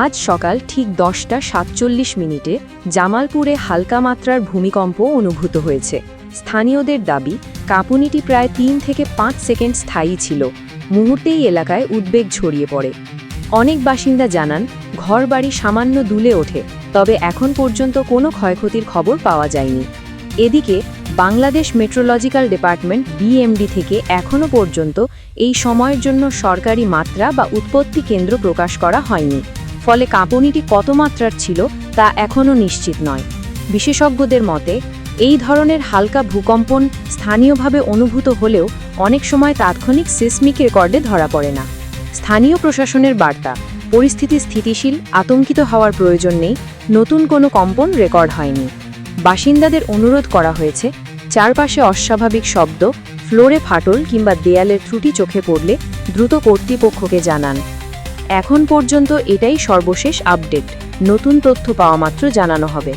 আজ সকাল ঠিক 10:47 জামালপুরে হালকা মাত্রার ভূমিকম্প অনুভূত হয়েছে। স্থানীয়দের দাবি, কাঁপুনিটি প্রায় 3 থেকে 5 সেকেন্ড স্থায়ী ছিল। মুহূর্তেই এলাকায় উদ্বেগ ছড়িয়ে পড়ে। অনেক বাসিন্দা জানান, ঘরবাড়ি সামান্য দুলে ওঠে, তবে এখন পর্যন্ত কোনো ক্ষয়ক্ষতির খবর পাওয়া যায়নি। এদিকে বাংলাদেশ মেট্রোলজিক্যাল ডিপার্টমেন্ট (BMD) থেকে এখনও পর্যন্ত এই সময়ের জন্য সরকারি মাত্রা বা উৎপত্তি কেন্দ্র প্রকাশ করা হয়নি। ফলে কাঁপুনিটি কত মাত্রার ছিল তা এখনও নিশ্চিত নয়। বিশেষজ্ঞদের মতে, এই ধরনের হালকা ভূকম্পন স্থানীয়ভাবে অনুভূত হলেও অনেক সময় তাৎক্ষণিক সিসমিক রেকর্ডে ধরা পড়ে না। স্থানীয় প্রশাসনের বার্তা, পরিস্থিতি স্থিতিশীল, আতঙ্কিত হওয়ার প্রয়োজন নেই, নতুন কোনো কম্পন রেকর্ড হয়নি। বাসিন্দাদের অনুরোধ করা হয়েছে, চারপাশে অস্বাভাবিক শব্দ, ফ্লোরে ফাটল কিংবা দেয়ালের ত্রুটি চোখে পড়লে দ্রুত কর্তৃপক্ষকে জানান। এখন পর্যন্ত এটাই সর্বশেষ আপডেট। নতুন তথ্য পাওয়া মাত্র জানানো হবে।